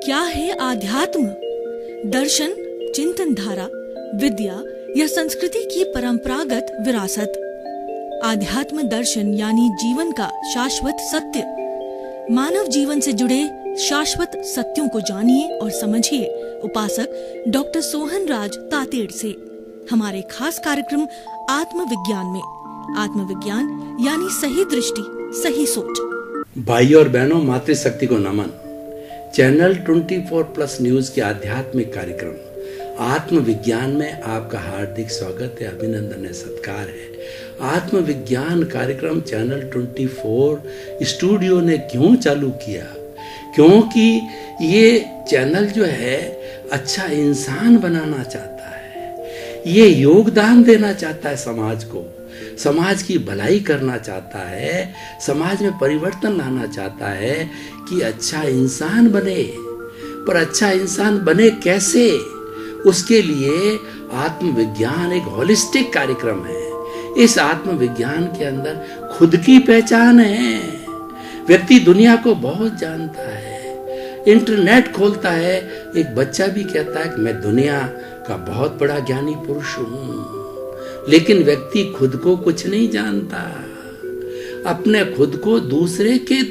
क्या है आध्यात्म? दर्शन, चिंतन धारा, विद्या या संस्कृति की परंपरागत विरासत। आध्यात्म दर्शन यानी जीवन का शाश्वत सत्य। मानव जीवन से जुड़े शाश्वत सत्यों को जानिए और समझिए उपासक डॉक्टर सोहन राज तातेड़ से हमारे खास कार्यक्रम आत्मविज्ञान में। आत्मविज्ञान यानी सही दृष्टि, सही सोच। भाई और बहनों, मातृशक्ति को नमन। चैनल 24+ न्यूज के आध्यात्मिक कार्यक्रम आत्मविज्ञान में आपका हार्दिक स्वागत है, अभिनंदन है, सत्कार है। आत्मविज्ञान कार्यक्रम चैनल 24 स्टूडियो ने क्यों चालू किया? क्योंकि ये चैनल जो है अच्छा इंसान बनाना चाहता है, ये योगदान देना चाहता है समाज को, समाज की भलाई करना चाहता है, समाज में परिवर्तन लाना चाहता है कि अच्छा इंसान बने। पर अच्छा इंसान बने कैसे? उसके लिए आत्मविज्ञान एक होलिस्टिक कार्यक्रम है। इस आत्मविज्ञान के अंदर खुद की पहचान है। व्यक्ति दुनिया को बहुत जानता है, इंटरनेट खोलता है, एक बच्चा भी कहता है कि मैं दुनिया का बहुत बड़ा ज्ञानी पुरुष हूं, लेकिन व्यक्ति खुद को कुछ नहीं जानता। अपने खुद को दूसरे के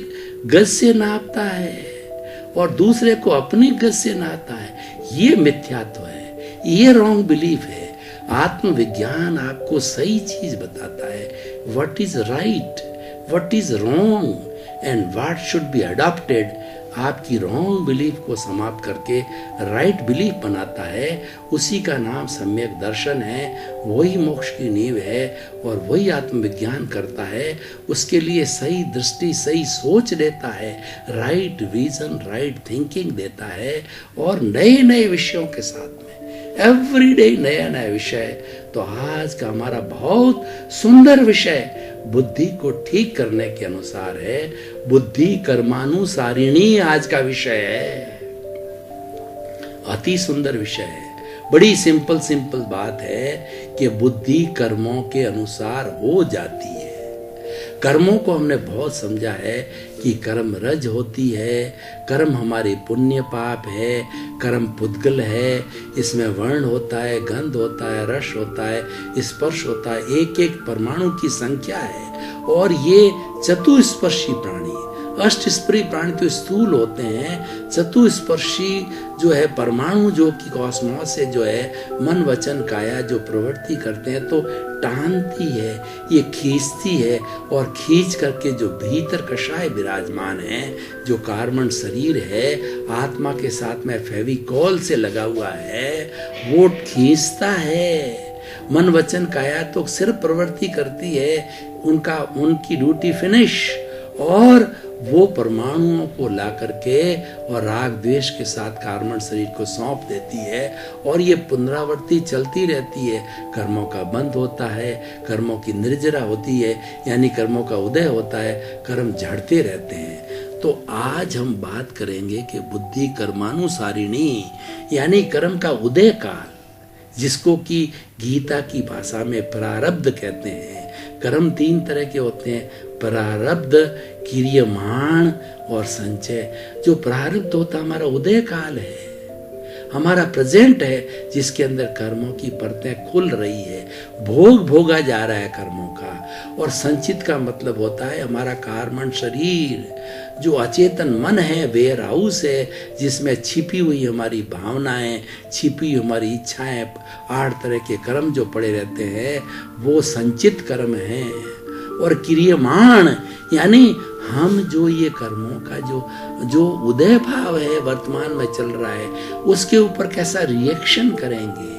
गज से नापता है और दूसरे को अपनी गज से नापता है। ये मिथ्यात्व है, ये रॉन्ग बिलीफ है। आत्मविज्ञान आपको सही चीज बताता है, what is right, what is wrong and what should be adopted. आपकी रॉन्ग बिलीफ को समाप्त करके राइट बिलीफ बनाता है। उसी का नाम सम्यक दर्शन है, वही मोक्ष की नींव है और वही आत्मविज्ञान करता है। उसके लिए सही दृष्टि, सही सोच देता है, राइट विजन, राइट थिंकिंग देता है और नए नए विषयों के साथ में एवरीडे नया नया विषय। तो आज का हमारा बहुत सुंदर विषय बुद्धि को ठीक करने के अनुसार है। बुद्धि कर्मानुसारिणी आज का विषय है। अति सुंदर विषय है। बड़ी सिंपल बात है कि बुद्धि कर्मों के अनुसार हो जाती है। कर्मों को हमने बहुत समझा है कि कर्म रज होती है, कर्म हमारे पुण्य पाप है, कर्म पुद्गल है, इसमें वर्ण होता है, गंध होता है, रस होता है, स्पर्श होता है, एक एक परमाणु की संख्या है और ये चतुस्पर्शी प्राणी। अष्टस्पर्शी प्राणी तो स्थूल होते हैं, चतुस्पर्शी जो है परमाणु, जो कि कॉस्मोस से जो है मन वचन काया जो प्रवृत्ति करते हैं, तो टानती है, ये खींचती है और खींच करके जो भीतर कषाय विराजमान है, जो कार्बन शरीर है, आत्मा के साथ में फेविकॉल से लगा हुआ है, वो खींचता है। मन वचन काया तो सिर्फ प्रवृत्ति करती है, उनकी ड्यूटी फिनिश, और वो परमाणुओं को ला करके और राग द्वेष के साथ कार्बन शरीर को सौंप देती है और ये पुनरावृत्ति चलती रहती है। कर्मों का बंध होता है, कर्मों की निर्जरा होती है, यानी कर्मों का उदय होता है, कर्म झड़ते रहते हैं। तो आज हम बात करेंगे कि बुद्धि कर्मानुसारिणी यानी कर्म का उदय काल, जिसको कि गीता की भाषा में प्रारब्ध कहते हैं। कर्म 3 तरह के होते हैं, प्रारब्ध, क्रियमाण और संचय। जो प्रारब्ध होता हमारा उदय काल है, हमारा प्रेजेंट है, जिसके अंदर कर्मों की परतें खुल रही है, भोग भोगा जा रहा है कर्मों का। और संचित का मतलब होता है हमारा कार्बन शरीर, जो अचेतन मन है, वेयर हाउस है, जिसमें छिपी हुई हमारी भावनाएं, छिपी हमारी इच्छाएं, 8 तरह के कर्म जो पड़े रहते हैं, वो संचित कर्म हैं। और क्रियमाण यानी हम जो ये कर्मों का जो उदय भाव है वर्तमान में चल रहा है, उसके ऊपर कैसा रिएक्शन करेंगे,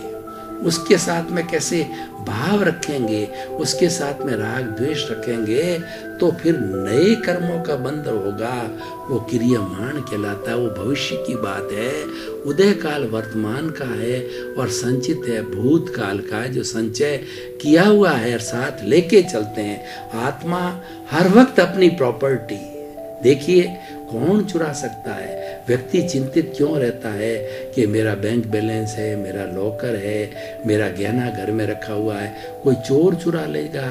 उसके साथ में कैसे भाव रखेंगे, उसके साथ में राग द्वेष रखेंगे, तो फिर नए कर्मों का बंध होगा। वो क्रियमाण कहलाता है, वो भविष्य की बात है। उदय काल वर्तमान का है और संचित है भूतकाल का, जो संचय किया हुआ है और साथ लेके चलते हैं। आत्मा हर वक्त अपनी प्रॉपर्टी, देखिए कौन चुरा सकता है? व्यक्ति चिंतित क्यों रहता है कि मेरा बैंक बैलेंस है, मेरा लॉकर है, मेरा गहना घर में रखा हुआ है, कोई चोर चुरा लेगा,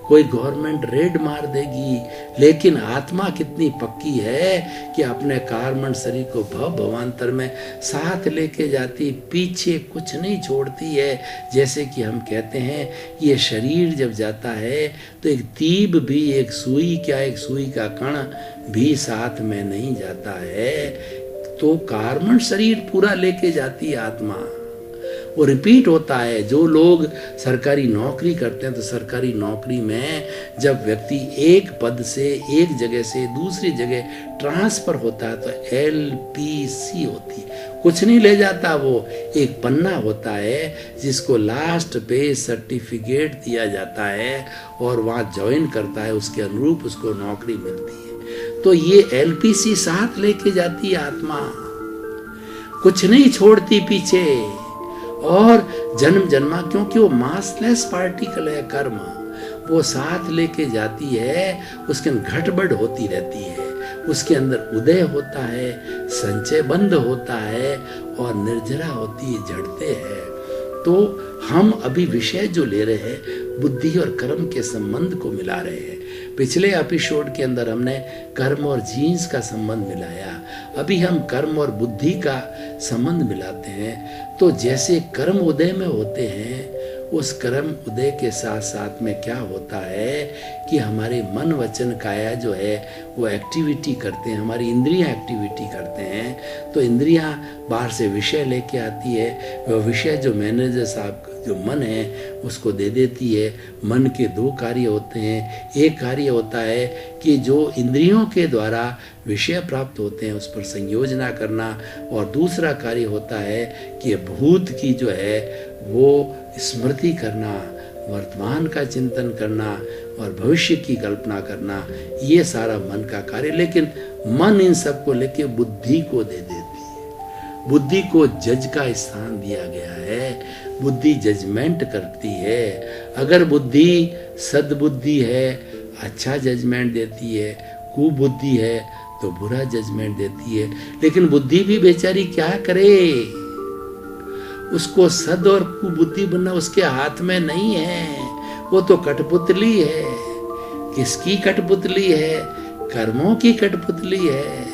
कोई गवर्नमेंट रेड मार देगी, लेकिन आत्मा कितनी पक्की है कि अपने कार्बन शरीर को भव भवांतर में साथ लेके जाती, पीछे कुछ नहीं छोड़ती है। जैसे कि हम कहते हैं ये शरीर जब जाता है तो एक तीब भी, एक सुई का कण भी साथ में नहीं जाता है। तो कार्बन शरीर पूरा लेके जाती है आत्मा। वो रिपीट होता है। जो लोग सरकारी नौकरी करते हैं तो सरकारी नौकरी में जब व्यक्ति एक पद से एक जगह से दूसरी जगह ट्रांसफर होता है तो LPC होती है, कुछ नहीं ले जाता, वो एक पन्ना होता है जिसको लास्ट पेज सर्टिफिकेट दिया जाता है और वहाँ ज्वाइन करता है, उसके अनुरूप उसको नौकरी मिलती है। तो ये LPC साथ लेके जाती है आत्मा, कुछ नहीं छोड़ती पीछे। और जन्म जन्मा, क्योंकि वो मासलेस पार्टिकल है कर्म, वो साथ लेके जाती है, उसके अंदर घटबढ़ होती रहती है, उसके अंदर उदय होता है, संचय बंद होता है और निर्जरा होती है, झड़ते हैं। तो हम अभी विषय जो ले रहे हैं बुद्धि और कर्म के संबंध को मिला रहे हैं। पिछले एपिसोड के अंदर हमने कर्म और जीन्स का संबंध मिलाया, अभी हम कर्म और बुद्धि का संबंध मिलाते हैं। तो जैसे कर्म उदय में होते हैं, उस कर्म उदय के साथ साथ में क्या होता है कि हमारे मन वचन काया जो है वो एक्टिविटी करते हैं, हमारी इंद्रियां एक्टिविटी करते हैं। तो इंद्रियां बाहर से विषय लेके आती है, वह विषय जो मैनेजर साहब जो मन है उसको दे देती है। मन के दो कार्य होते हैं, एक कार्य होता है कि जो इंद्रियों के द्वारा विषय प्राप्त होते हैं उस पर संयोजना करना, और दूसरा कार्य होता है कि भूत की जो है वो स्मृति करना, वर्तमान का चिंतन करना और भविष्य की कल्पना करना, ये सारा मन का कार्य। लेकिन मन इन सब को लेके बुद्धि को दे देती है, बुद्धि को जज का स्थान दिया गया है, बुद्धि जजमेंट करती है। अगर बुद्धि सद्बुद्धि है अच्छा जजमेंट देती है, कुबुद्धि है तो बुरा जजमेंट देती है। लेकिन बुद्धि भी बेचारी क्या करे, उसको सद और कुबुद्धि बनना उसके हाथ में नहीं है, वो तो कठपुतली है। किसकी कठपुतली है? कर्मों की कठपुतली है।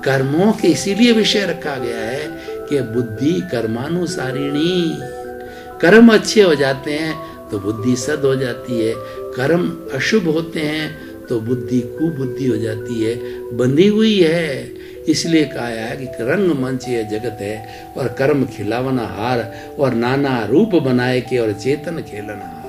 कर्मों के इसीलिए विषय रखा गया है कि बुद्धि कर्मानुसारिणी, कर्म अच्छे हो जाते हैं तो बुद्धि सद हो जाती है, कर्म अशुभ होते हैं तो बुद्धि कुबुद्धि हो जाती है, बंधी हुई है। इसलिए कहा है कि रंग मंच ये जगत है और कर्म खिलावना हार, और नाना रूप बनाए के और चेतन खेलना हार।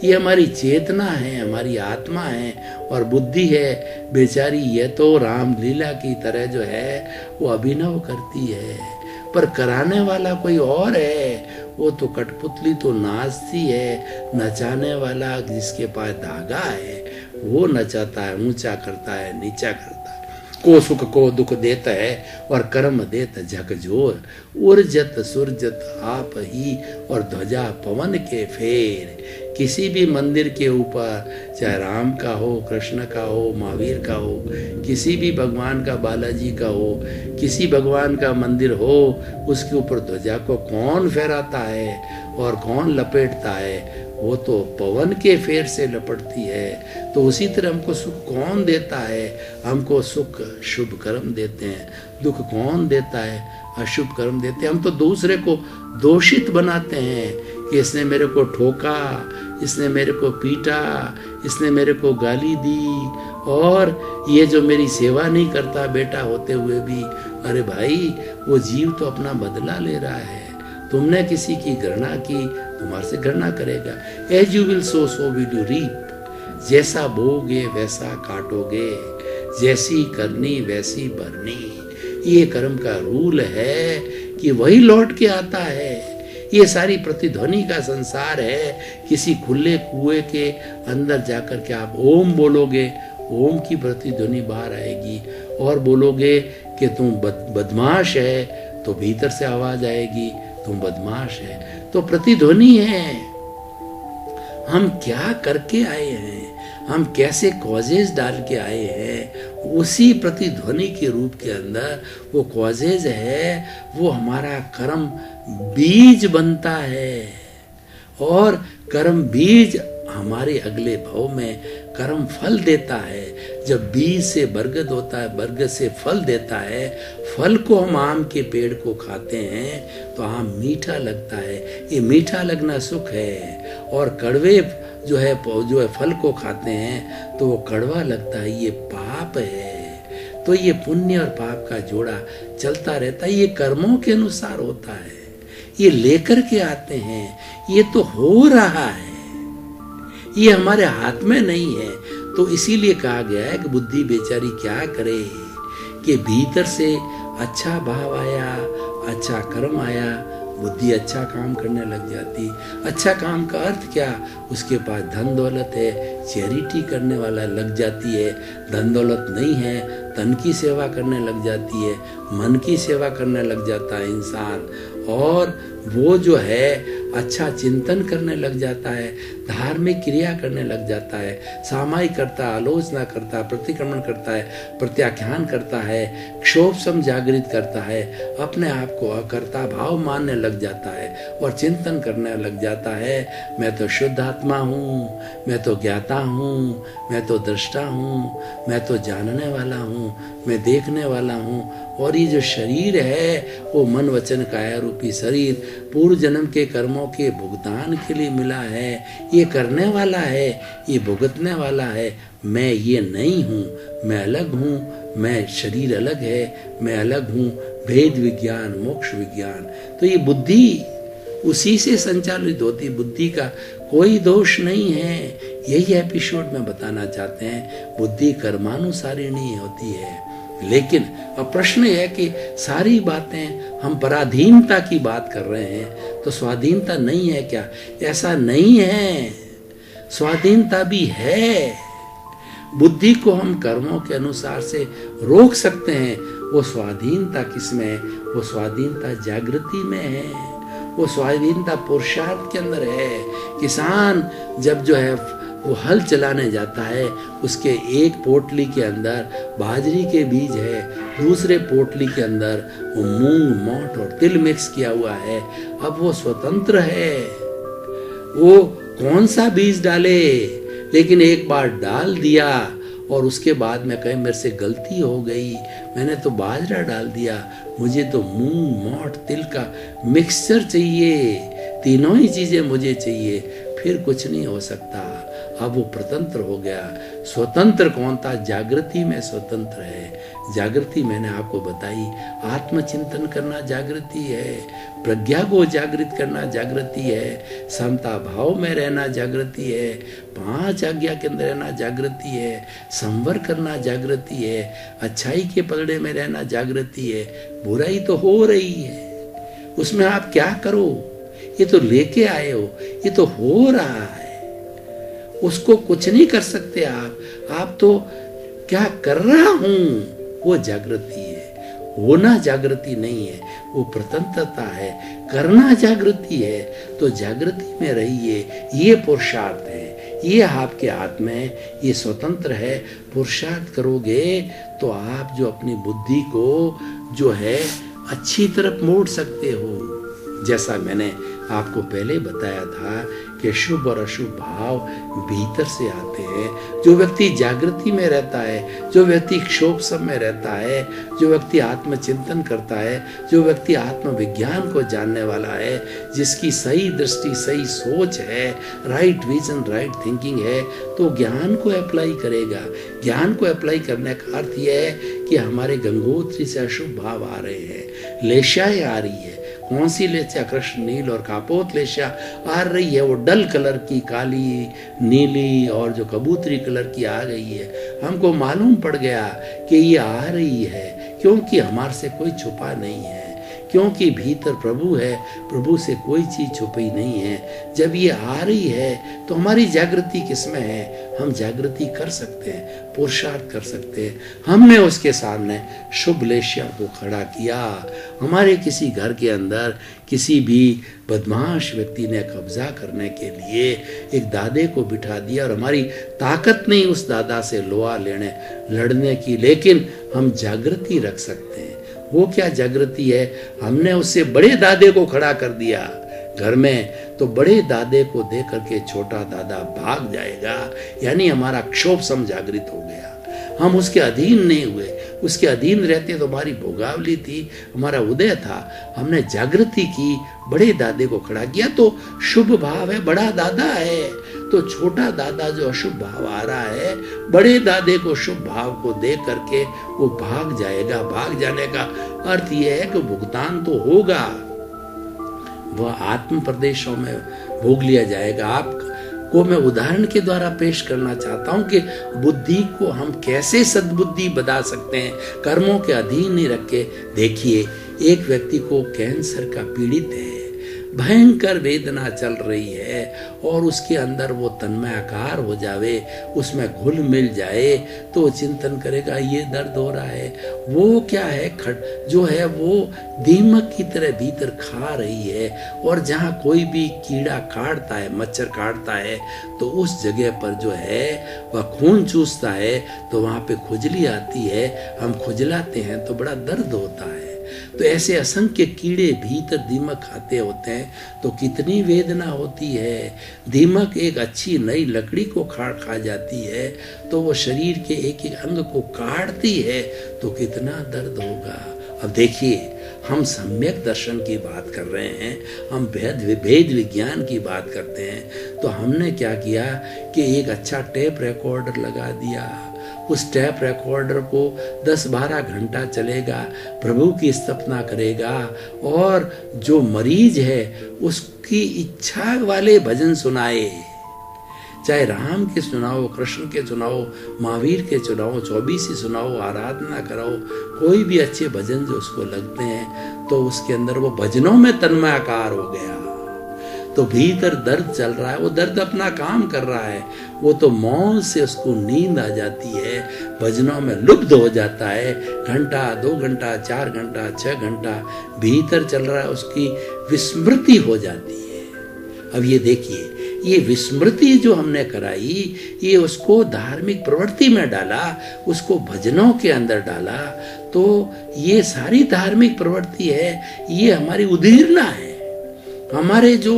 ये हमारी चेतना है, हमारी आत्मा है, और बुद्धि है बेचारी ये तो रामलीला की तरह जो है वो अभिनव करती है, पर कराने वाला कोई और है। वो तो कठपुतली तो नाचती है, नचाने वाला जिसके पास धागा है वो नचाता है, ऊंचा करता है, नीचा करता है, को सुख को दुख देता है और कर्म देत झकझोर। उर्जत सुरजत आप ही और ध्वजा पवन के फेर। किसी भी मंदिर के ऊपर, चाहे राम का हो, कृष्ण का हो, महावीर का हो, किसी भी भगवान का, बालाजी का हो, किसी भगवान का मंदिर हो, उसके ऊपर ध्वजा को कौन फहराता है और कौन लपेटता है? वो तो पवन के फेर से लपटती है। तो उसी तरह हमको सुख कौन देता है? हमको सुख शुभ कर्म देते हैं। दुख कौन देता है? अशुभ कर्म देते हैं। हम तो दूसरे को दोषित बनाते हैं कि इसने मेरे को ठोका, इसने मेरे को पीटा, इसने मेरे को गाली दी, और ये जो मेरी सेवा नहीं करता बेटा होते हुए भी। अरे भाई, वो जीव तो अपना बदला ले रहा है। तुमने किसी की घृणा की, तुम्हारे से घृणा करेगा। As you will sow so will you reap. जैसा बोगे वैसा काटोगे, जैसी करनी वैसी भरनी। ये कर्म का रूल है कि वही लौट के आता है। ये सारी प्रतिध्वनि का संसार है। किसी खुले कुएं के अंदर जाकर के आप ओम बोलोगे, ओम की प्रतिध्वनि बाहर आएगी, और बोलोगे कि तुम बदमाश है तो भीतर से आवाज आएगी तुम बदमाश है। तो प्रतिध्वनि है। हम क्या करके आए हैं, हम कैसे कॉजेज डाल के आए हैं, उसी प्रतिध्वनि के रूप के अंदर वो कॉजेज है, वो हमारा कर्म बीज बनता है। और कर्म बीज हमारे अगले भाव में कर्म फल देता है। जब बीज से बरगद होता है, बरगद से फल देता है, फल को हम आम के पेड़ को खाते हैं तो आम मीठा लगता है। ये मीठा लगना सुख है, और कड़वे जो है फल को खाते हैं तो वो कड़वा लगता है, ये पाप है। तो ये पुण्य और पाप का जोड़ा चलता रहता है। ये कर्मों के अनुसार होता है, ये लेकर के आते हैं, ये तो हो रहा है, ये हमारे हाथ में नहीं है। तो इसीलिए कहा गया है कि बुद्धि बेचारी क्या करे कि भीतर से अच्छा भाव आया, अच्छा कर्म आया, बुद्धि अच्छा काम करने लग जाती। अच्छा काम का अर्थ क्या? उसके पास धन दौलत है, चैरिटी करने वाला लग जाती है। धन दौलत नहीं है, तन की सेवा करने लग जाती है, मन की सेवा करने लग जाता है इंसान, और वो जो है अच्छा चिंतन करने लग जाता है, धार्मिक क्रिया करने लग जाता है, सामायिक करता, आलोचना करता, प्रतिक्रमण करता है, प्रत्याख्यान करता है, क्षोभ सम जागृत करता है, अपने आप को अकर्ता भाव मानने लग जाता है और चिंतन करने लग जाता है, मैं तो शुद्ध आत्मा हूँ, मैं तो ज्ञाता हूँ, मैं तो दृष्टा हूँ, मैं तो जानने वाला हूँ, मैं देखने वाला हूँ। और ये जो शरीर है वो मन वचन काया रूपी शरीर पूर्व जन्म के कर्मों के भुगतान के लिए मिला है। ये करने वाला है, ये भुगतने वाला है। मैं ये नहीं हूँ, मैं अलग हूँ, मैं शरीर अलग है, मैं अलग हूँ। भेद विज्ञान, मोक्ष विज्ञान। तो ये बुद्धि उसी से संचालित होती, बुद्धि का कोई दोष नहीं है। यही एपिसोड में बताना चाहते हैं, बुद्धि कर्मानुसारिणी होती है। लेकिन अब प्रश्न यह है कि सारी बातें हम पराधीनता की बात कर रहे हैं, तो स्वाधीनता नहीं है क्या? ऐसा नहीं है, स्वाधीनता भी है। बुद्धि को हम कर्मों के अनुसार से रोक सकते हैं। वो स्वाधीनता किसमें है? वो स्वाधीनता जागृति में है, वो स्वाधीनता पुरुषार्थ के अंदर है। किसान जब जो है वो हल चलाने जाता है, उसके एक पोटली के अंदर बाजरी के बीज है, दूसरे पोटली के अंदर वो मूंग, मोठ और तिल मिक्स किया हुआ है। अब वो स्वतंत्र है, वो कौन सा बीज डाले, लेकिन एक बार डाल दिया और उसके बाद में कहे मेरे से गलती हो गई, मैंने तो बाजरा डाल दिया, मुझे तो मूंग, मोठ, तिल का मिक्सचर चाहिए, तीनों ही चीजें मुझे चाहिए, फिर कुछ नहीं हो सकता। अब वो स्वतंत्र हो गया। स्वतंत्र कौन था? जागृति में स्वतंत्र है। जागृति मैंने आपको बताई, आत्मचिंतन करना जागृति है, प्रज्ञा को जागृत करना जागृति है, समता भाव में रहना जागृति है, 5 आज्ञा के अंदर रहना जागृति है, संवर करना जागृति है, अच्छाई के पलड़े में रहना जागृति है। बुराई तो हो रही है, उसमें आप क्या करो? ये तो लेके आए हो, ये तो हो रहा है, उसको कुछ नहीं कर सकते आप तो क्या कर रहा हूं वो जागृति है। होना जागृति नहीं है, वो प्रतंत्रता है। करना जागृति है। तो जागृति में रहिए, ये पुरुषार्थ है, ये आपके हाथ में है, ये स्वतंत्र है। पुरुषार्थ करोगे तो आप जो अपनी बुद्धि को जो है अच्छी तरफ मोड़ सकते हो। जैसा मैंने आपको पहले बताया था कि शुभ और अशुभ भाव भीतर से आते हैं। जो व्यक्ति जागृति में रहता है, जो व्यक्ति क्षोभ सब में रहता है, जो व्यक्ति आत्मचिंतन करता है, जो व्यक्ति आत्मविज्ञान को जानने वाला है, जिसकी सही दृष्टि, सही सोच है, राइट विजन, राइट थिंकिंग है, तो ज्ञान को अप्लाई करेगा। ज्ञान को अप्लाई करने का अर्थ यह है कि हमारे गंगोत्री से अशुभ भाव आ रहे हैं, लेशाएं आ रही है। कौन सी लेशा? कृष्ण नील और कापोत लेशा आ रही है, वो डल कलर की, काली, नीली और जो कबूतरी कलर की आ गई है। हमको मालूम पड़ गया कि ये आ रही है, क्योंकि हमारे से कोई छुपा नहीं है, क्योंकि भीतर प्रभु है, प्रभु से कोई चीज छुपी नहीं है। जब ये आ रही है तो हमारी जागृति किसमें है? हम जागृति कर सकते हैं, पुरुषार्थ कर सकते हैं। हमने उसके सामने शुभ लेशिया को खड़ा किया। हमारे किसी घर के अंदर किसी भी बदमाश व्यक्ति ने कब्जा करने के लिए एक दादे को बिठा दिया, और हमारी ताकत नहीं उस दादा से लोहा लड़ने की, लेकिन हम जागृति रख सकते हैं। वो क्या जागृति है? हमने उससे बड़े दादे को खड़ा कर दिया, घर में तो बड़े दादे को देख करके छोटा दादा भाग जाएगा, यानी हमारा क्षोभ सम जागृत हो गया। हम उसके अधीन नहीं हुए, उसके अधीन रहते तो हमारी भोगावली थी, हमारा उदय था, हमने जागृति की, बड़े दादे को खड़ा किया तो शुभ भाव है, बड़ा दादा है। तो छोटा दादा जो अशुभ भाव आ रहा है, बड़े दादे को शुभ भाव को देख करके वो भाग जाएगा। भाग जाने का अर्थ यह है कि भुगतान तो होगा, वह आत्म प्रदेशों में भोग लिया जाएगा। आपको मैं उदाहरण के द्वारा पेश करना चाहता हूं कि बुद्धि को हम कैसे सद्बुद्धि बना सकते हैं, कर्मों के अधीन नहीं रख के। देखिए, एक व्यक्ति को कैंसर का पीड़ित है, भयंकर वेदना चल रही है और उसके अंदर वो तन्मयाकार हो जावे, उसमें घुल मिल जाए तो वो चिंतन करेगा ये दर्द हो रहा है, वो क्या है, जो है वो दीमक की तरह भीतर खा रही है। और जहाँ कोई भी कीड़ा काटता है, मच्छर काटता है, तो उस जगह पर जो है वह खून चूसता है तो वहाँ पे खुजली आती है, हम खुजलाते हैं तो बड़ा दर्द होता है। तो ऐसे असंख्य कीड़े भीतर दीमक खाते होते हैं तो कितनी वेदना होती है। दीमक एक अच्छी नई लकड़ी को खा जाती है तो वो शरीर के एक एक अंग को काटती है तो कितना दर्द होगा। अब देखिए, हम सम्यक दर्शन की बात कर रहे हैं, हम भेद विज्ञान की बात करते हैं, तो हमने क्या किया कि एक अच्छा टेप रिकॉर्डर लगा दिया। उस टेप रिकॉर्डर को 10-12 घंटा चलेगा, प्रभु की स्थापना करेगा और जो मरीज है उसकी इच्छा वाले भजन सुनाए, चाहे राम के सुनाओ, कृष्ण के सुनाओ, महावीर के सुनाओ, 24 सुनाओ, आराधना कराओ, कोई भी अच्छे भजन जो उसको लगते हैं तो उसके अंदर वो भजनों में तन्मयाकार हो गया। तो भीतर दर्द चल रहा है, वो दर्द अपना काम कर रहा है, वो तो मौन से उसको नींद आ जाती है, भजनों में लुप्त हो जाता है। घंटा, 2 घंटा, 4 घंटा, 6 घंटा भीतर चल रहा है, उसकी विस्मृति हो जाती है। अब ये देखिए, ये विस्मृति जो हमने कराई, ये उसको धार्मिक प्रवृत्ति में डाला, उसको भजनों के अंदर डाला, तो ये सारी धार्मिक प्रवृत्ति है, ये हमारी उदीर्णा है। हमारे जो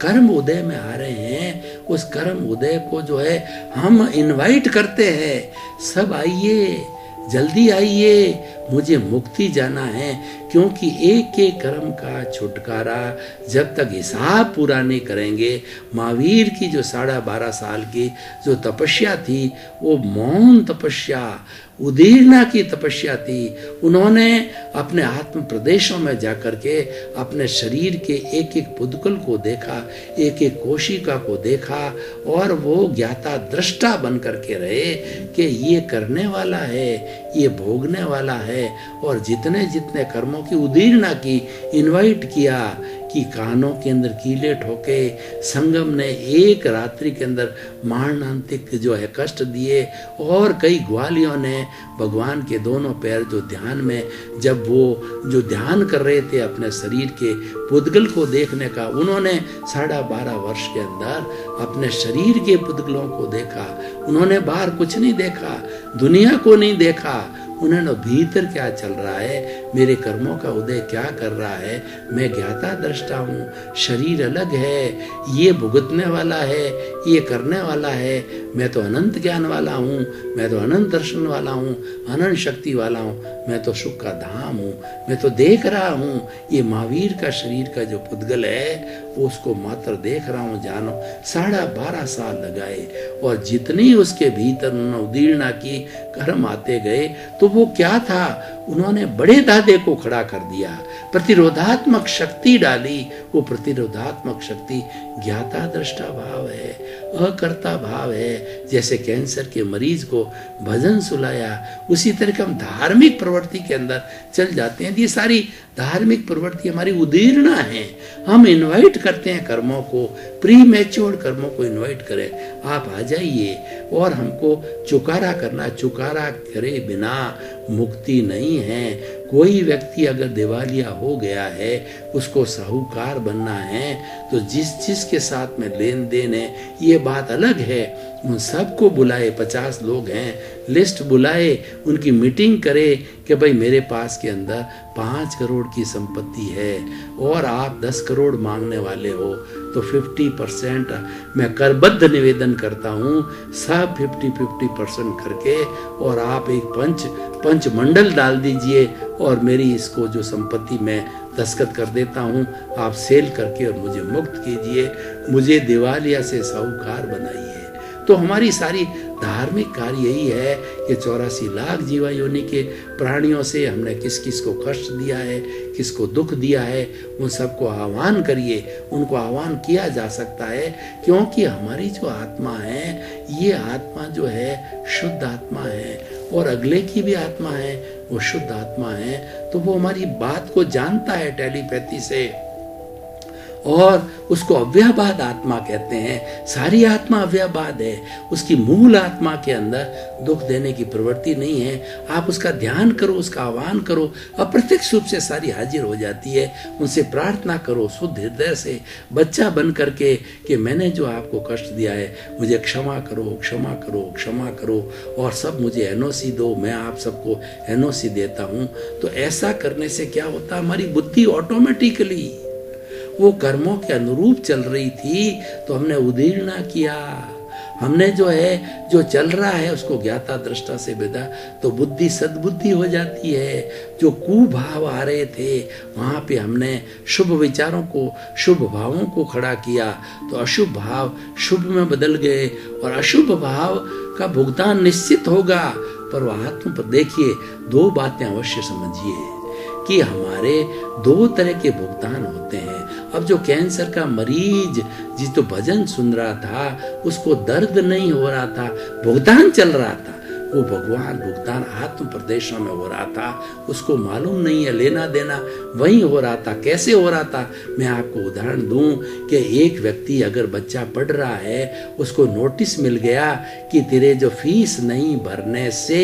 कर्म उदय में आ रहे हैं, उस कर्म उदय को जो है हम इनवाइट करते हैं, सब आइए, जल्दी आइए, मुझे मुक्ति जाना है। क्योंकि एक एक कर्म का छुटकारा जब तक हिसाब पूरा नहीं करेंगे, महावीर की जो 12.5 साल की जो तपस्या थी, वो मौन तपस्या, उदीर्णा की तपस्या थी। उन्होंने अपने आत्म प्रदेशों में जाकर के अपने शरीर के एक एक पुद्गल को देखा, एक एक कोशिका को देखा और वो ज्ञाता दृष्टा बन करके रहे कि ये करने वाला है, ये भोगने वाला है। और जितने जितने कर्मों की उदीर्णा की, इनवाइट किया कि कानों के अंदर कीले ठोके, संगम ने एक रात्रि के अंदर मारणांतिक जो है कष्ट दिए, और कई ग्वालियों ने भगवान के दोनों पैर जो ध्यान में, जब वो जो ध्यान कर रहे थे अपने शरीर के पुद्गल को देखने का, उन्होंने 12.5 वर्ष के अंदर अपने शरीर के पुद्गलों को देखा। उन्होंने बाहर कुछ नहीं देखा, दुनिया को नहीं देखा, उन्होंने भीतर क्या चल रहा है, मेरे कर्मों का उदय क्या कर रहा है, मैं ज्ञाता दृष्टा हूँ, शरीर अलग है, ये भुगतने वाला है, ये करने वाला है, मैं तो अनंत ज्ञान वाला हूँ, मैं तो अनंत दर्शन वाला हूँ, अनंत शक्ति वाला हूँ, मैं तो सुख का धाम हूँ, मैं तो देख रहा हूँ। ये महावीर का शरीर का जो पुद्गल है वो उसको मात्र देख रहा हूँ, जानो। 12.5 साल लगाए और जितनी उसके भीतर उन्होंने उदीर्णा की, कर्म आते गए, तो वो क्या था, उन्होंने बड़े दादे को खड़ा कर दिया, प्रतिरोधात्मक शक्ति डाली। वो प्रतिरोधात्मक शक्ति ज्ञाता दृष्टा भाव है, अकर्ता भाव है। जैसे कैंसर के मरीज को भजन सुलाया, उसी तरह हम धार्मिक प्रवृत्ति के अंदर चल जाते हैं। ये सारी धार्मिक प्रवृत्ति हमारी उदीर्णा है। हम इनवाइट करते हैं कर्मों को, प्री मैच्योर्ड कर्मों को इनवाइट करें, आप आ जाइए, और हमको चुकारा करना, चुकारा करे बिना मुक्ति नहीं है। कोई व्यक्ति अगर दिवालिया हो गया है, उसको साहूकार बनना है, तो जिस के साथ में लेन देन है ये बात अलग है। उन सबको बुलाए, 50 लोग हैं, लिस्ट बुलाए, उनकी मीटिंग करे कि भाई मेरे पास के अंदर 5 करोड़ की संपत्ति है और आप 10 करोड़ मांगने वाले हो, तो 50% मैं करबद्ध निवेदन करता हूँ, सब 50% करके, और आप एक पंच मंडल डाल दीजिए और मेरी इसको जो संपत्ति मैं दस्तखत कर देता हूँ, आप सेल करके और मुझे मुक्त कीजिए, मुझे दिवालिया से साहूकार बनाइए। तो हमारी सारी धार्मिक कार्य यही है कि 84 लाख जीवा योनि के प्राणियों से हमने किस किस को कष्ट दिया है, किसको दुख दिया है, उन सबको आह्वान करिए। उनको आह्वान किया जा सकता है क्योंकि हमारी जो आत्मा है, ये आत्मा जो है शुद्ध आत्मा है और अगले की भी आत्मा है, वो शुद्ध आत्मा है, तो वो हमारी बात को जानता है टेलीपैथी से, और उसको अव्ययवाद आत्मा कहते हैं। सारी आत्मा अव्ययवाद है, उसकी मूल आत्मा के अंदर दुख देने की प्रवृत्ति नहीं है। आप उसका ध्यान करो, उसका आह्वान करो, अप्रत्यक्ष रूप से सारी हाजिर हो जाती है। उनसे प्रार्थना करो शुद्ध हृदय से, बच्चा बन करके कि मैंने जो आपको कष्ट दिया है मुझे क्षमा करो, क्षमा करो, क्षमा करो, और सब मुझे एनओसी दो, मैं आप सबको एनओसी देता हूँ। तो ऐसा करने से क्या होता, हमारी बुद्धि ऑटोमेटिकली वो कर्मों के अनुरूप चल रही थी, तो हमने उदीर्णा किया, हमने जो है जो चल रहा है उसको ज्ञाता दृष्टा से भेदा, तो बुद्धि सद्बुद्धि हो जाती है। जो कुभाव आ रहे थे वहां पे हमने शुभ विचारों को, शुभ भावों को खड़ा किया, तो अशुभ भाव शुभ में बदल गए, और अशुभ भाव का भुगतान निश्चित होगा। पर वह आत्म पर देखिए, 2 बातें अवश्य समझिए कि हमारे 2 तरह के भुगतान होते हैं। अब जो कैंसर का मरीज जिस तो भजन सुन रहा था, उसको दर्द नहीं हो रहा था, भुगतान चल रहा था, वो भगवान भुगतान आत्म प्रदेशों में हो रहा था, उसको मालूम नहीं है, लेना देना वही हो रहा था। कैसे हो रहा था, मैं आपको उदाहरण दूं कि एक व्यक्ति अगर बच्चा पढ़ रहा है, उसको नोटिस मिल गया कि तेरे जो फीस नहीं भरने से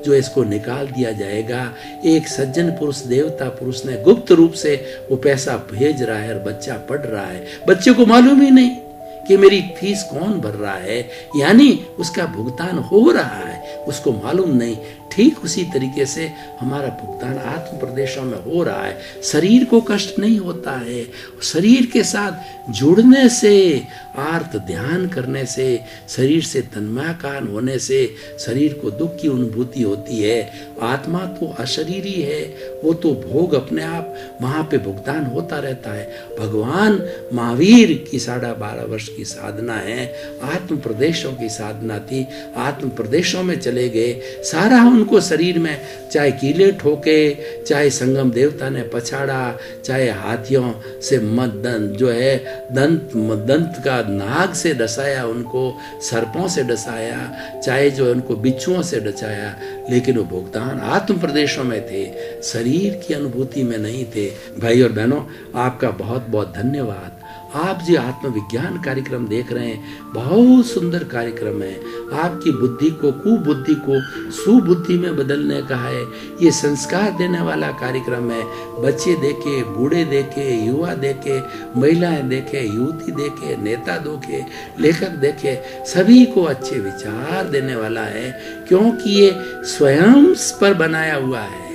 जो इसको निकाल दिया जाएगा, एक सज्जन पुरुष, देवता पुरुष ने गुप्त रूप से वो पैसा भेज रहा है और बच्चा पढ़ रहा है, बच्चे को मालूम ही नहीं कि मेरी फीस कौन भर रहा है, यानी उसका भुगतान हो रहा है, उसको मालूम नहीं। ठीक उसी तरीके से हमारा भुगतान आत्म प्रदेशों में हो रहा है। शरीर को कष्ट नहीं होता है, शरीर के साथ जुड़ने से, आर्त ध्यान करने से, शरीर से तन्मयकान होने से शरीर को दुख की अनुभूति होती है। आत्मा तो अशरीरी है, वो तो भोग अपने आप, वहां पे भुगतान होता रहता है। भगवान महावीर की 12.5 वर्ष की साधना है, आत्म प्रदेशों की साधना थी, आत्म प्रदेशों में चले गए, सारा उनको शरीर में चाहे कीले ठोके, चाहे संगम देवता ने पछाड़ा, चाहे हाथियों से जो है दंत का नाग से डसाया, उनको सर्पों से डसाया, चाहे जो उनको बिच्छुओं से डसाया, लेकिन वो भुगतान आत्म प्रदेशों में थे, शरीर की अनुभूति में नहीं थे। भाई और बहनों, आपका बहुत बहुत धन्यवाद। आप जो आत्मविज्ञान कार्यक्रम देख रहे हैं, बहुत सुंदर कार्यक्रम है। आपकी बुद्धि को, कुबुद्धि को सुबुद्धि में बदलने का है, ये संस्कार देने वाला कार्यक्रम है। बच्चे देखे, बूढ़े देखे, युवा देखे, महिलाएं देखे, युवती देखे, नेता देखे, लेखक देखे, सभी को अच्छे विचार देने वाला है, क्योंकि ये स्वयं पर बनाया हुआ है।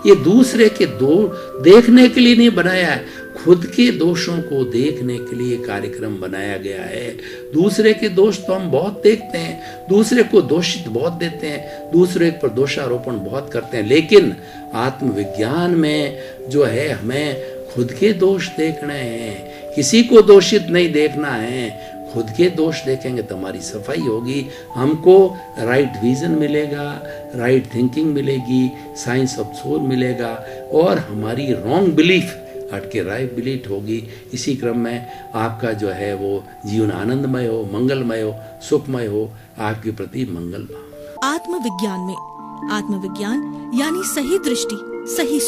ये दूसरे के देखने के लिए नहीं बनाया है, खुद के दोषों को देखने के लिए कार्यक्रम बनाया गया है। दूसरे के दोष तो हम बहुत देखते हैं, दूसरे को दोषित बहुत देते हैं, दूसरे पर दोषारोपण बहुत करते हैं, लेकिन आत्मविज्ञान में जो है हमें खुद के दोष देखने हैं, किसी को दोषित नहीं देखना है। खुद के दोष देखेंगे तो हमारी सफाई होगी, हमको राइट विजन मिलेगा, राइट थिंकिंग मिलेगी, साइंस ऑफ सोल मिलेगा, और हमारी रॉन्ग बिलीफ हट के राइट बिलीफ होगी। इसी क्रम में आपका जो है वो जीवन आनंदमय हो, मंगलमय हो, सुखमय हो, आपके प्रति मंगल भाव। आत्मविज्ञान में आत्मविज्ञान यानी सही दृष्टि, सही